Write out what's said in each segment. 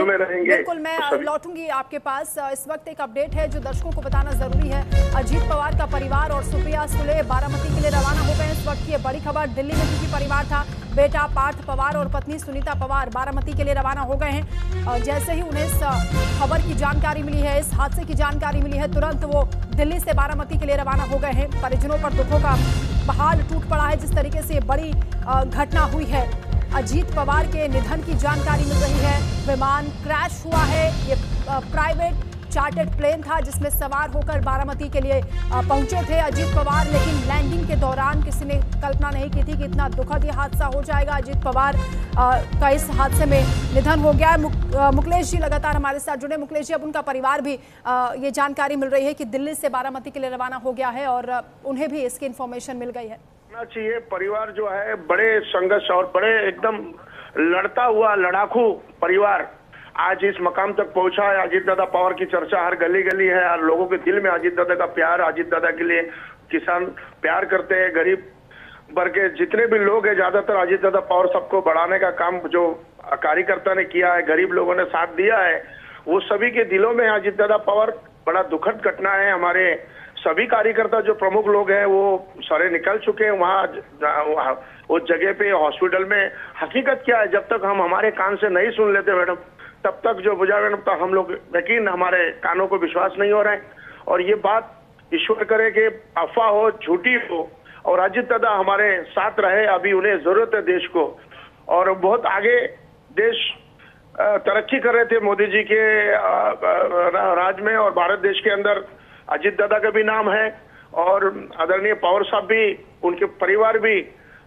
में रहेंगे। बिल्कुल, मैं लौटूंगी आपके पास। इस वक्त एक अपडेट है जो दर्शकों को बताना जरूरी है। अजीत पवार का परिवार और सुप्रिया सुले बारामती के लिए रवाना हो गए। इस वक्त की बड़ी खबर, दिल्ली में क्योंकि परिवार था, बेटा पार्थ पवार और पत्नी सुनीता पवार बारामती के लिए रवाना हो गए हैं। जैसे ही उन्हें इस खबर की जानकारी मिली है, इस हादसे की जानकारी मिली है, तुरंत वो दिल्ली से बारामती के लिए रवाना हो गए हैं। परिजनों पर दुखों का पहाड़ टूट पड़ा है। जिस तरीके से बड़ी घटना हुई है, अजीत पवार के निधन की जानकारी मिल रही है। विमान क्रैश हुआ है। ये प्राइवेट चार्टर्ड प्लेन था जिसमें सवार होकर बारामती के लिए पहुंचे थे अजीत पवार, लेकिन लैंडिंग के दौरान किसी ने कल्पना नहीं की थी कि इतना दुखद ये हादसा हो जाएगा। अजीत पवार का इस हादसे में निधन हो गया है। मुकलेश जी लगातार हमारे साथ जुड़े। मुकलेश जी, अब उनका परिवार भी ये जानकारी मिल रही है कि दिल्ली से बारामती के लिए रवाना हो गया है और उन्हें भी इसकी इंफॉर्मेशन मिल गई है। चाहिए परिवार जो है बड़े संघर्ष और बड़े एकदम लड़ता हुआ लड़ाकू परिवार आज इस मकाम तक पहुंचा है। अजीत दादा पवार की चर्चा हर गली गली है, हर लोगों के दिल में अजीत दादा का प्यार। अजीत दादा के लिए किसान प्यार करते हैं, गरीब वर्ग के जितने भी लोग हैं ज्यादातर अजीत दादा पवार सबको बढ़ाने का काम जो कार्यकर्ता ने किया है, गरीब लोगों ने साथ दिया है, वो सभी के दिलों में अजीत दादा पवार बड़ा दुखद घटना है। हमारे सभी कार्यकर्ता जो प्रमुख लोग हैं वो सारे निकल चुके हैं वहाँ उस जगह पे हॉस्पिटल में। हकीकत क्या है, जब तक हम हमारे कान से नहीं सुन लेते मैडम, तब तक जो बुझा मैडम तक हम लोग यकीन हमारे कानों को विश्वास नहीं हो रहा है। और ये बात ईश्वर करे कि अफवाह हो, झूठी हो, और अजीत दादा हमारे साथ रहे। अभी उन्हें जरूरत है देश को, और बहुत आगे देश तरक्की कर रहे थे मोदी जी के राज में, और भारत देश के अंदर अजीत दादा का भी नाम है, और आदरणीय पवार साहब भी, उनके परिवार भी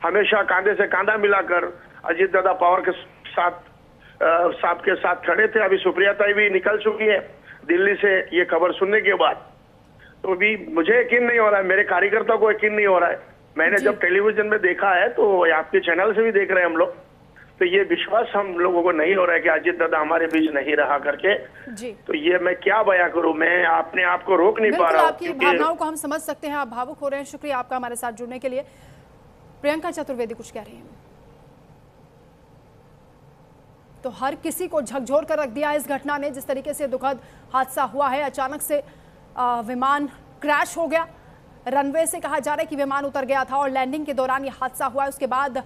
हमेशा कांधे से कांधा मिलाकर अजीत दादा पवार के साथ खड़े थे। अभी सुप्रिया ताई भी निकल चुकी है दिल्ली से ये खबर सुनने के बाद। तो भी मुझे यकीन नहीं हो रहा है, मेरे कार्यकर्ता को यकीन नहीं हो रहा है। मैंने जब टेलीविजन में देखा है तो आपके चैनल से भी देख रहे हैं हम लोग, तो ये विश्वास हम लोगों को नहीं हो रहा है कि अजीत दादा हमारे बीच नहीं रहा करके जी। तो ये मैं क्या बयां करूं, मैं अपने आप को रोक नहीं पा रहा हूं। आपकी भावनाओं को हम समझ सकते हैं, आप भावुक हो रहे हैं। शुक्रिया आपका हमारे साथ जुड़ने के लिए। प्रियंका चतुर्वेदी कुछ कह रही हैं। तो हर किसी को झकझोर कर रख दिया इस घटना ने। जिस तरीके से दुखद हादसा हुआ है, अचानक से विमान क्रैश हो गया। रनवे से कहा जा रहा है कि विमान उतर गया था और लैंडिंग के दौरान ये हादसा हुआ है। उसके बाद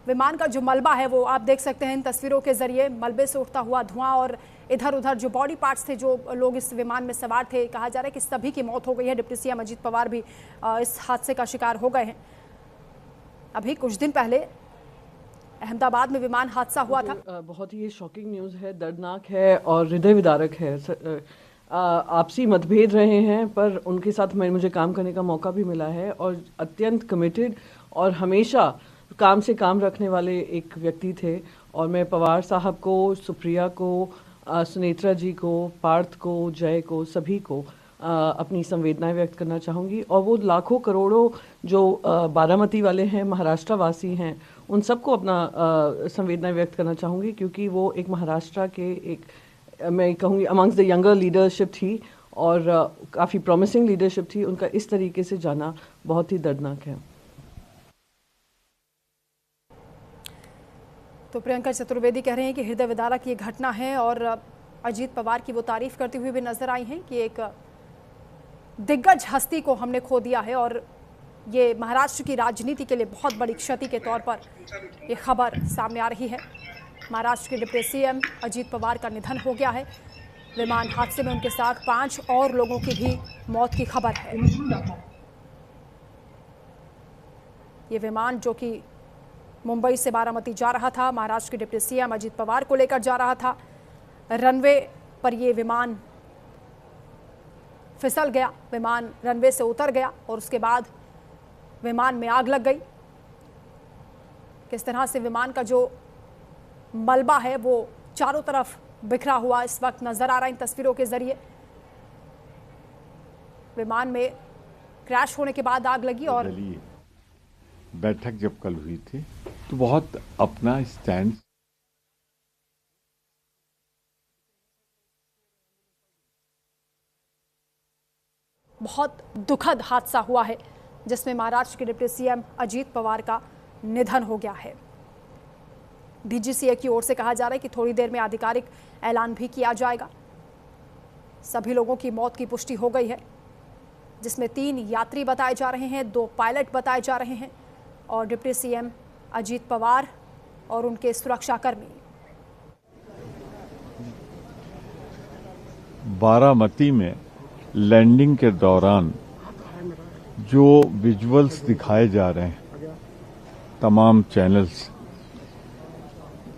विमान का जो मलबा है वो आप देख सकते हैं इन तस्वीरों के जरिए, मलबे से उठता हुआ धुआं, और इधर उधर जो बॉडी पार्ट्स थे, जो लोग इस विमान में सवार थे, कहा जा रहा है कि सभी की मौत हो गई है। डिप्टी सीएम अजीत पवार भी इस हादसे का शिकार हो गए हैं। अभी कुछ दिन पहले अहमदाबाद में विमान हादसा हुआ था। बहुत ही शॉकिंग न्यूज़ है, दर्दनाक है और हृदय विदारक है। आपसी मतभेद रहे हैं पर उनके साथ मुझे काम करने का मौका भी मिला है, और अत्यंत कमिटेड और हमेशा काम से काम रखने वाले एक व्यक्ति थे। और मैं पवार साहब को, सुप्रिया को, सुनेत्रा जी को, पार्थ को, जय को, सभी को अपनी संवेदनाएं व्यक्त करना चाहूँगी। और वो लाखों करोड़ों जो बारामती वाले हैं, महाराष्ट्र वासी हैं, उन सबको अपना संवेदनाएं व्यक्त करना चाहूँगी, क्योंकि वो एक महाराष्ट्र के एक, मैं कहूँगी अमंग्स द यंगर लीडरशिप थी, और काफ़ी प्रॉमिसिंग लीडरशिप थी। उनका इस तरीके से जाना बहुत ही दर्दनाक है। तो प्रियंका चतुर्वेदी कह रहे हैं कि हृदय विदारक ये घटना है, और अजीत पवार की वो तारीफ करती हुई भी नजर आई हैं कि एक दिग्गज हस्ती को हमने खो दिया है, और ये महाराष्ट्र की राजनीति के लिए बहुत बड़ी क्षति के तौर पर ये खबर सामने आ रही है। महाराष्ट्र के डिप्टी सीएम अजीत पवार का निधन हो गया है। विमान हादसे में उनके साथ 5 और लोगों की भी मौत की खबर है। ये विमान जो कि मुंबई से बारामती जा रहा था, महाराष्ट्र के डिप्टी सीएम अजीत पवार को लेकर जा रहा था। रनवे पर ये विमान फिसल गया, विमान रनवे से उतर गया, और उसके बाद विमान में आग लग गई। किस तरह से विमान का जो मलबा है वो चारों तरफ बिखरा हुआ इस वक्त नजर आ रहा है इन तस्वीरों के जरिए। विमान में क्रैश होने के बाद आग लगी। और बैठक जब कल हुई थी तो बहुत अपना स्टैंड बहुत दुखद हादसा हुआ है जिसमें महाराष्ट्र के डिप्टी सीएम अजीत पवार का निधन हो गया है। डीजीसीए की ओर से कहा जा रहा है कि थोड़ी देर में आधिकारिक ऐलान भी किया जाएगा। सभी लोगों की मौत की पुष्टि हो गई है, जिसमें 3 यात्री बताए जा रहे हैं, 2 पायलट बताए जा रहे हैं और डिप्टी सीएम अजीत पवार और उनके सुरक्षाकर्मी। बारामती में लैंडिंग के दौरान जो विजुअल्स दिखाए जा रहे हैं तमाम चैनल्स,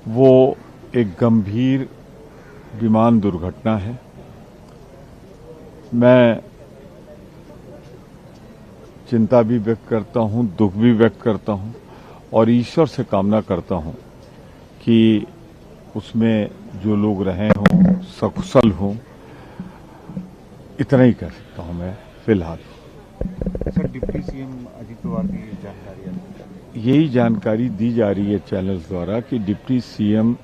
वो एक गंभीर विमान दुर्घटना है। मैं चिंता भी व्यक्त करता हूं, दुख भी व्यक्त करता हूं और ईश्वर से कामना करता हूं कि उसमें जो लोग रहे हों सकुशल हों। इतना ही कह सकता हूं मैं फिलहाल। Sir, deputy CM Ajit Pawar की जानकारी यही जानकारी दी जा रही है चैनल्स द्वारा कि डिप्टी सीएम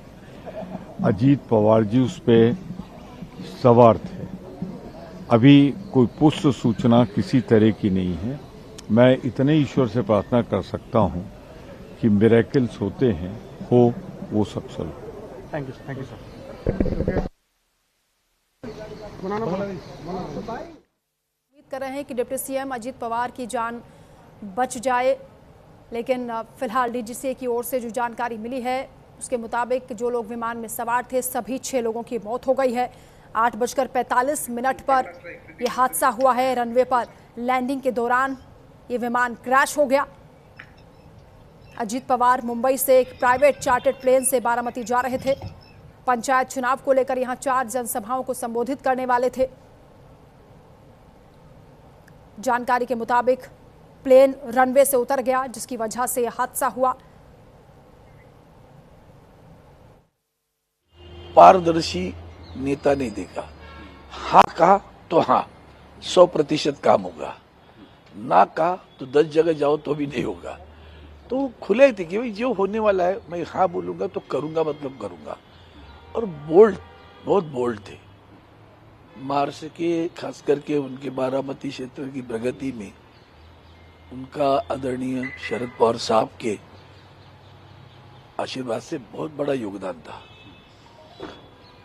अजीत पवार जी उस पे सवार थे। अभी कोई पुष्ट सूचना किसी तरह की नहीं है। मैं इतने ईश्वर से प्रार्थना कर सकता हूं कि मिरेकल्स होते हैं, हो वो सफल। Thank you sir. उम्मीद कर रहे हैं कि डिप्टी सीएम अजीत पवार की जान बच जाए, लेकिन फिलहाल डीजीसीए की ओर से जो जानकारी मिली है उसके मुताबिक जो लोग विमान में सवार थे सभी 6 लोगों की मौत हो गई है। 8:45 पर यह हादसा हुआ है। रनवे पर लैंडिंग के दौरान ये विमान क्रैश हो गया। अजीत पवार मुंबई से एक प्राइवेट चार्टर्ड प्लेन से बारामती जा रहे थे। पंचायत चुनाव को लेकर यहां 4 जनसभाओं को संबोधित करने वाले थे। जानकारी के मुताबिक प्लेन रनवे से उतर गया, जिसकी वजह से यह हादसा हुआ। पारदर्शी नेता नहीं देखा। हाँ कहा तो हाँ 100% काम होगा, ना कहा तो 10 जगह जाओ तो भी नहीं होगा। तो खुले थे कि भाई जो होने वाला है मैं हाँ बोलूंगा तो करूंगा, मतलब करूंगा। और बोल्ड, बहुत बोल्ड थे। महाराष्ट्र के खास करके उनके बारामती क्षेत्र की प्रगति में उनका आदरणीय शरद पवार साहब के आशीर्वाद से बहुत बड़ा योगदान था।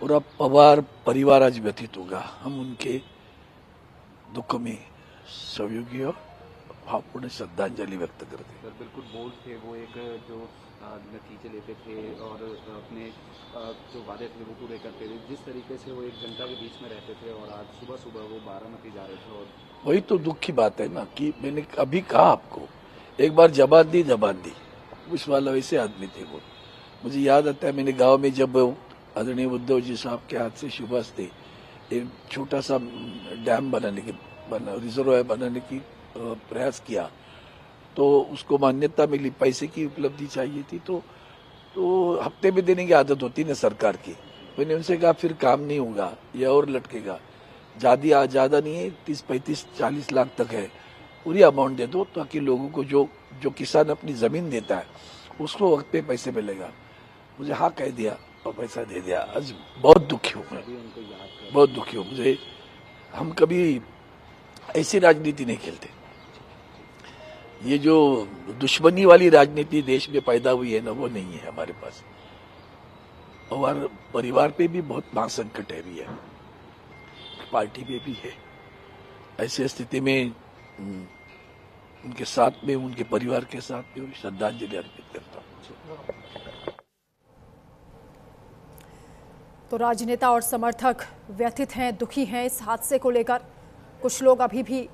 और अब पवार परिवार आज व्यतीत होगा। हम उनके दुख में सहयोगी और भावपूर्ण श्रद्धांजलि व्यक्त करते हैं। सर, बिल्कुल बोल्ड थे वो, एक जो नतीजे लेते थे और अपने जो वादे थे वो पूरे करते थे। जिस तरीके से वो 1 घंटा के बीच में रहते थे और आज सुबह सुबह वो बारामती जा रहे थे। और वही तो दुख की बात है ना कि मैंने अभी कहा आपको, एक बार जबान दी उस वाला वैसे आदमी थे वो। मुझे याद आता है मैंने गांव में जब आदरणीय उद्धव जी साहब के हाथ से शुभास थे एक छोटा सा डैम रिजर्वायर बनाने की प्रयास किया, तो उसको मान्यता मिली, पैसे की उपलब्धि चाहिए थी, तो हफ्ते में देने की आदत होती ना सरकार की। मैंने उनसे कहा फिर काम नहीं होगा, ये और लटकेगा। ज्यादा नहीं है, 30, 35, 40 लाख तक है, पूरी अमाउंट दे दो ताकि लोगों को जो किसान अपनी जमीन देता है उसको वक्त पे पैसे मिलेगा। मुझे हाँ कह दिया और पैसा दे दिया। आज बहुत दुखी हूँ मैं, बहुत दुखी हूँ। मुझे हम कभी ऐसी राजनीति नहीं खेलते। ये जो दुश्मनी वाली राजनीति देश में पैदा हुई है ना, वो नहीं है हमारे पास। और परिवार पे भी बहुत महासंकट है भी है, पार्टी पे भी है। ऐसी स्थिति में उनके साथ में, उनके परिवार के साथ में श्रद्धांजलि अर्पित करता हूँ। तो राजनेता और समर्थक व्यथित हैं, दुखी हैं इस हादसे को लेकर। कुछ लोग अभी भी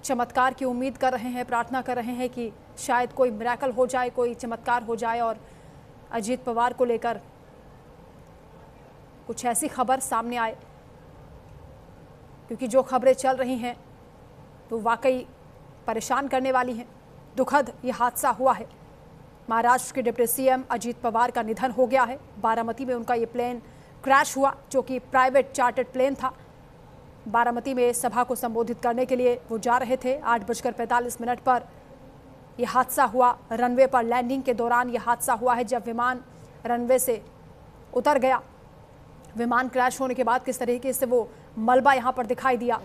चमत्कार की उम्मीद कर रहे हैं, प्रार्थना कर रहे हैं कि शायद कोई मिरेकल हो जाए, कोई चमत्कार हो जाए और अजीत पवार को लेकर कुछ ऐसी खबर सामने आए, क्योंकि जो खबरें चल रही हैं तो वाकई परेशान करने वाली हैं। दुखद ये हादसा हुआ है। महाराष्ट्र के डिप्टी सीएम अजीत पवार का निधन हो गया है। बारामती में उनका ये प्लेन क्रैश हुआ, जो कि प्राइवेट चार्टर्ड प्लेन था। बारामती में सभा को संबोधित करने के लिए वो जा रहे थे। 8:45 पर यह हादसा हुआ। रनवे पर लैंडिंग के दौरान यह हादसा हुआ है, जब विमान रनवे से उतर गया। विमान क्रैश होने के बाद किस तरीके से वो मलबा यहाँ पर दिखाई दिया।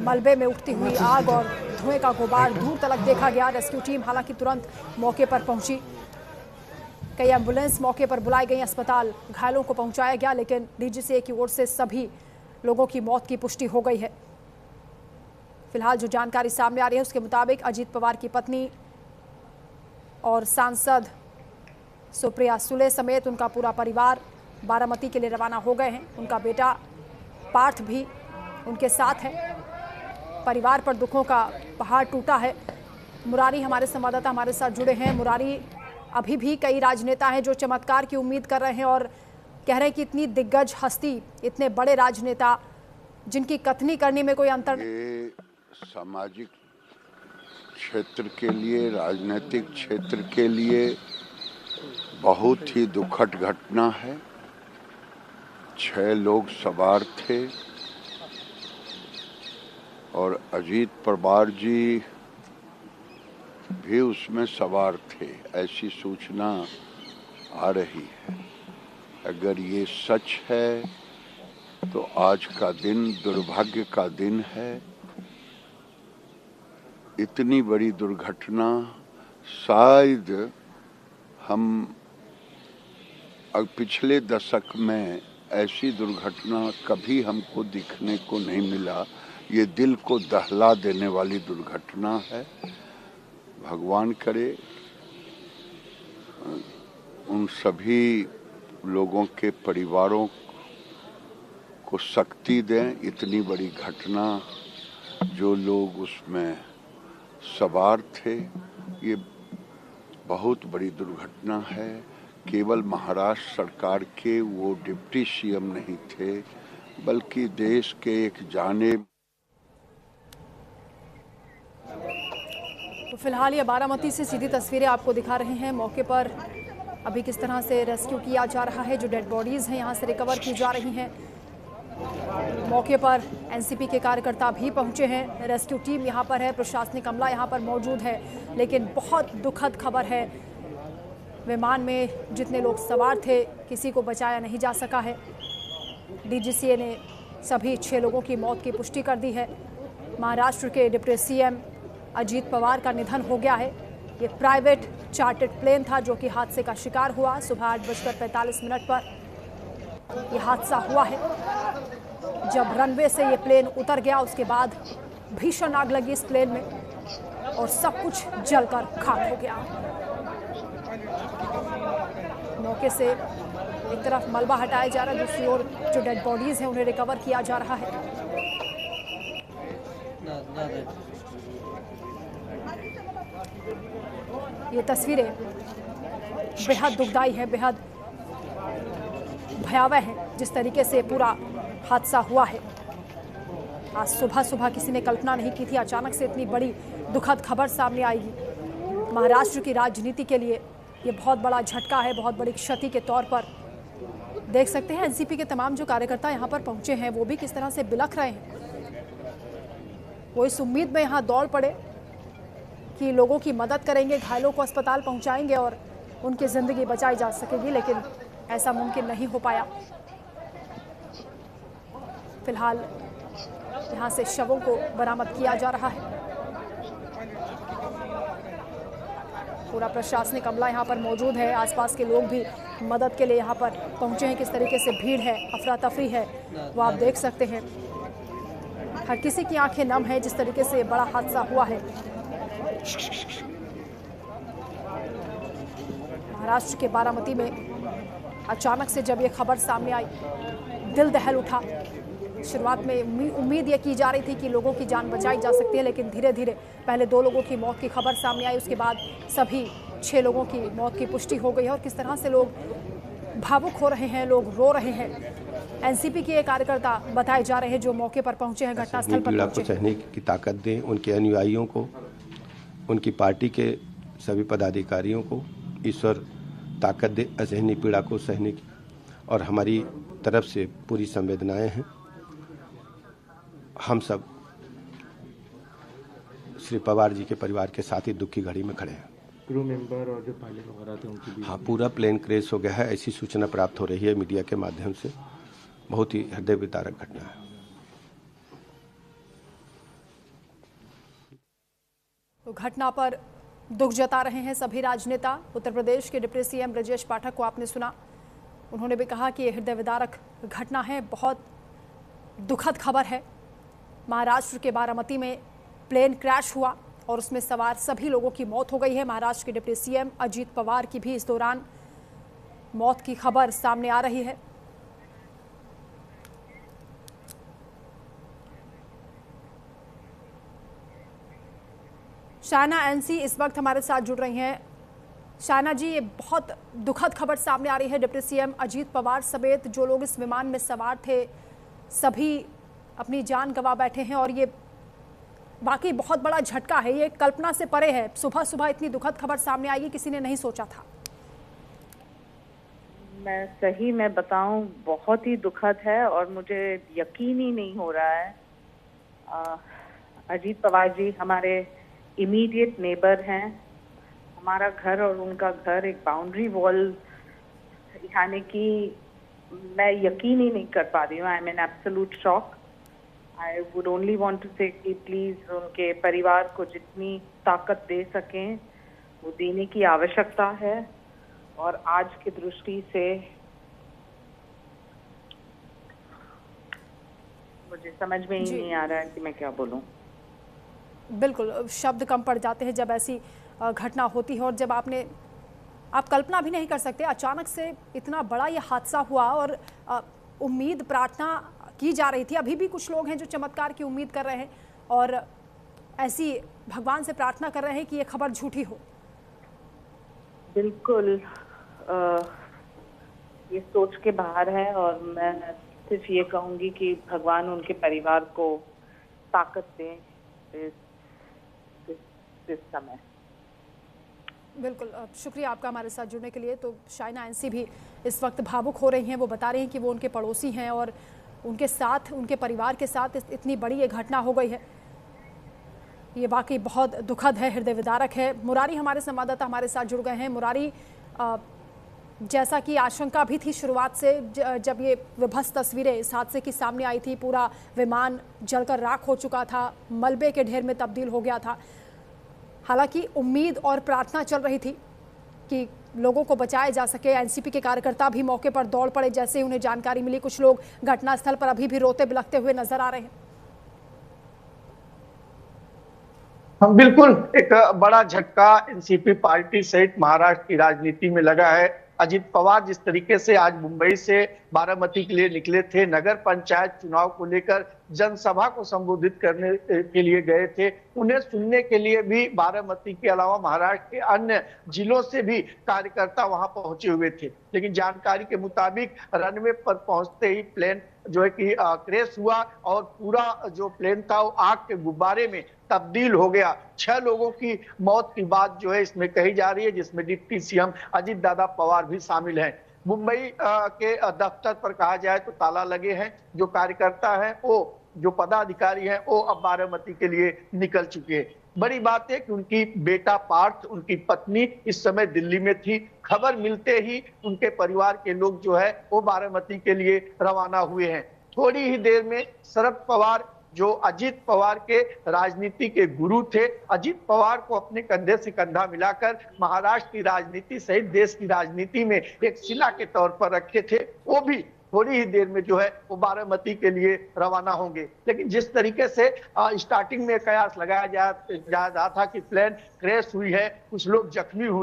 मलबे में उठती हुई आग और धुएं का गुबार दूर तक देखा गया। रेस्क्यू टीम हालांकि तुरंत मौके पर पहुंची। कई एम्बुलेंस मौके पर बुलाई गई, अस्पताल घायलों को पहुंचाया गया, लेकिन डीजीसीए की ओर से सभी लोगों की मौत की पुष्टि हो गई है। फिलहाल जो जानकारी सामने आ रही है उसके मुताबिक अजीत पवार की पत्नी और सांसद सुप्रिया सुले समेत उनका पूरा परिवार बारामती के लिए रवाना हो गए हैं। उनका बेटा पार्थ भी उनके साथ है। परिवार पर दुखों का पहाड़ टूटा है। मुरारी हमारे संवाददाता हमारे साथ जुड़े हैं। मुरारी, अभी भी कई राजनेता हैं जो चमत्कार की उम्मीद कर रहे हैं और कह रहे हैं कि इतनी दिग्गज हस्ती, इतने बड़े राजनेता जिनकी कथनी करने में कोई अंतर ये सामाजिक क्षेत्र के लिए, राजनीतिक क्षेत्र के लिए बहुत ही दुखद घटना है। 6 लोग सवार थे और अजीत पवार जी भी उसमें सवार थे, ऐसी सूचना आ रही है। अगर ये सच है तो आज का दिन दुर्भाग्य का दिन है। इतनी बड़ी दुर्घटना शायद हम पिछले दशक में ऐसी दुर्घटना कभी हमको दिखने को नहीं मिला। ये दिल को दहला देने वाली दुर्घटना है। भगवान करे उन सभी लोगों के परिवारों को शक्ति दें। इतनी बड़ी घटना, जो लोग उसमें सवार थे, ये बहुत बड़ी दुर्घटना है। केवल महाराष्ट्र सरकार के वो डिप्टी सीएम नहीं थे, बल्कि देश के एक जाने। तो फिलहाल ये बारामती से सीधी तस्वीरें आपको दिखा रहे हैं। मौके पर अभी किस तरह से रेस्क्यू किया जा रहा है, जो डेड बॉडीज़ हैं यहाँ से रिकवर की जा रही हैं। मौके पर एनसीपी के कार्यकर्ता भी पहुंचे हैं। रेस्क्यू टीम यहाँ पर है, प्रशासनिक अमला यहाँ पर मौजूद है। लेकिन बहुत दुखद खबर है, विमान में जितने लोग सवार थे किसी को बचाया नहीं जा सका है। डीजीसीए ने सभी 6 लोगों की मौत की पुष्टि कर दी है। महाराष्ट्र के डिप्टी सीएम अजीत पवार का निधन हो गया है। ये प्राइवेट चार्टर्ड प्लेन था जो कि हादसे का शिकार हुआ। सुबह 8:45 पर यह हादसा हुआ है। जब रनवे से ये प्लेन उतर गया उसके बाद भीषण आग लगी इस प्लेन में और सब कुछ जलकर खाक हो गया। मौके से एक तरफ मलबा हटाया जा रहा है, दूसरी ओर जो डेड बॉडीज हैं उन्हें रिकवर किया जा रहा है। ये तस्वीरें बेहद दुखदाई है, बेहद भयावह है जिस तरीके से पूरा हादसा हुआ है। आज सुबह सुबह किसी ने कल्पना नहीं की थी अचानक से इतनी बड़ी दुखद खबर सामने आएगी। महाराष्ट्र की राजनीति के लिए ये बहुत बड़ा झटका है, बहुत बड़ी क्षति के तौर पर। देख सकते हैं एनसीपी के तमाम जो कार्यकर्ता यहाँ पर पहुंचे हैं वो भी किस तरह से बिलख रहे हैं। वो इस उम्मीद में यहाँ दौड़ पड़े कि लोगों की मदद करेंगे, घायलों को अस्पताल पहुंचाएंगे और उनकी ज़िंदगी बचाई जा सकेगी, लेकिन ऐसा मुमकिन नहीं हो पाया। फिलहाल यहाँ से शवों को बरामद किया जा रहा है। पूरा प्रशासनिक अमला यहाँ पर मौजूद है। आसपास के लोग भी मदद के लिए यहाँ पर पहुँचे हैं। किस तरीके से भीड़ है, अफरा तफरी है, वो आप देख सकते हैं। हर किसी की आंखें नम है जिस तरीके से बड़ा हादसा हुआ है। महाराष्ट्र के बारामती में अचानक से जब ये खबर सामने आई, दिल दहल उठा। शुरुआत में उम्मीद ये की जा रही थी कि लोगों की जान बचाई जा सकती है, लेकिन धीरे धीरे पहले 2 लोगों की मौत की खबर सामने आई, उसके बाद सभी 6 लोगों की मौत की पुष्टि हो गई है। और किस तरह से लोग भावुक हो रहे हैं, लोग रो रहे हैं। एनसीपी के कार्यकर्ता बताए जा रहे हैं जो मौके पर पहुंचे हैं, घटनास्थल पर पहुंचे। सहने की ताकत दें, उनके अनुयायियों को, उनकी पार्टी के सभी पदाधिकारियों को ईश्वर ताकत दे असहनीय पीड़ा को सहने की। और हमारी तरफ से पूरी संवेदनाएं हैं। हम सब श्री पवार जी के परिवार के साथ ही दुख की घड़ी में खड़े हैं। क्रू मेंबर और जो पायलट वगैरह थे उनकी भी? हाँ, पूरा प्लेन क्रैश हो गया है, ऐसी सूचना प्राप्त हो रही है मीडिया के माध्यम से। बहुत ही हृदय विदारक घटना है। तो घटना पर दुख जता रहे हैं सभी राजनेता। उत्तर प्रदेश के डिप्टी सीएम ब्रजेश पाठक को आपने सुना, उन्होंने भी कहा कि यह हृदय विदारक घटना है, बहुत दुखद खबर है। महाराष्ट्र के बारामती में प्लेन क्रैश हुआ और उसमें सवार सभी लोगों की मौत हो गई है। महाराष्ट्र के डिप्टी सीएम अजीत पवार की भी इस दौरान मौत की खबर सामने आ रही है। शायना एनसी इस वक्त हमारे साथ जुड़ रही हैं। शायना जी, ये बहुत दुखद खबर सामने आ रही है। डिप्टी सीएम अजीत पवार समेत जो लोग इस विमान में सवार थे सभी अपनी जान गंवा बैठे हैं और ये वाकई बहुत बड़ा झटका है, ये कल्पना से परे है। सुबह सुबह इतनी दुखद खबर सामने आई, किसी ने नहीं सोचा था। मैं सही में बताऊं, बहुत ही दुखद है और मुझे यकीन ही नहीं हो रहा है। अजीत पवार जी हमारे इमीडिएट नेबर हैं। हमारा घर और उनका घर एक बाउंड्री वॉल, यानी कि मैं यकीन ही नहीं कर पा रही हूँ। I am in absolute shock. I would only want to say कि प्लीज उनके परिवार को जितनी ताकत दे सकें वो देने की आवश्यकता है। और आज की दृष्टि से मुझे समझ में ही नहीं आ रहा है कि मैं क्या बोलूं। बिल्कुल, शब्द कम पड़ जाते हैं जब ऐसी घटना होती है और जब आप कल्पना भी नहीं कर सकते, अचानक से इतना बड़ा ये हादसा हुआ और उम्मीद प्रार्थना की जा रही थी। अभी भी कुछ लोग हैं जो चमत्कार की उम्मीद कर रहे हैं और ऐसी भगवान से प्रार्थना कर रहे हैं कि ये खबर झूठी हो। बिल्कुल, ये सोच के बाहर है और मैं सिर्फ ये कहूंगी कि भगवान उनके परिवार को ताकत दें इस समय। बिल्कुल, शुक्रिया आपका हमारे साथ जुड़ने के लिए। तो शायना एनसी भी इस वक्त भावुक हो रही हैं। वो बता रही हैं कि वो उनके पड़ोसी हैं और उनके साथ, उनके परिवार के साथ इतनी बड़ी ये घटना हो गई है। ये वाकई बहुत दुखद है, हृदय विदारक है। मुरारी हमारे संवाददाता हमारे साथ जुड़ गए हैं। मुरारी, जैसा कि आशंका भी थी शुरुआत से, जब ये विभत्स तस्वीरें इस हादसे की सामने आई थी, पूरा विमान जलकर राख हो चुका था, मलबे के ढेर में तब्दील हो गया था। हालांकि उम्मीद और प्रार्थना चल रही थी कि लोगों को बचाया जा सके। एनसीपी के कार्यकर्ता भी मौके पर दौड़ पड़े जैसे ही उन्हें जानकारी मिली। कुछ लोग घटनास्थल पर अभी भी रोते बिलखते हुए नजर आ रहे हैं। हम बिल्कुल, एक बड़ा झटका एनसीपी पार्टी सहित महाराष्ट्र की राजनीति में लगा है। अजीत पवार जिस तरीके से आज मुंबई से बारामती के लिए निकले थे, नगर पंचायत चुनाव को लेकर जनसभा को संबोधित करने के लिए गए थे, उन्हें सुनने के लिए भी बारामती के अलावा महाराष्ट्र के अन्य जिलों से भी कार्यकर्ता वहां पहुंचे हुए थे। लेकिन जानकारी के मुताबिक रनवे पर पहुंचते ही प्लेन जो है कि क्रैश हुआ और पूरा जो प्लेन था वो आग के गुब्बारे में तब्दील हो गया। 6 लोगों की मौत की बात जो है इसमें कही जा रही है, जिसमें डिप्टी सीएम अजीत दादा पवार भी शामिल हैं। मुंबई के दफ्तर पर कहा जाए तो ताला लगे हैं। जो कार्यकर्ता हैं, वो जो पदाधिकारी हैं, वो अब बारामती के लिए निकल चुके हैं। बड़ी बात है कि उनकी बेटा पार्थ, उनकी पत्नी इस समय दिल्ली में थी। खबर मिलते ही उनके परिवार के लोग जो है वो बारामती के लिए रवाना हुए हैं। थोड़ी ही देर में शरद पवार जो अजीत पवार के राजनीति के गुरु थे, अजीत पवार को अपने कंधे से कंधा मिलाकर महाराष्ट्र की राजनीति सहित देश की राजनीति में एक शिला के तौर पर रखे थे, वो भी थोड़ी ही देर में जो है वो बारामती के लिए रवाना होंगे। लेकिन जिस तरीके से स्टार्टिंग में कयास लगाया जा रहा था कि प्लेन क्रैश हुई है, कुछ लोग जख्मी हुए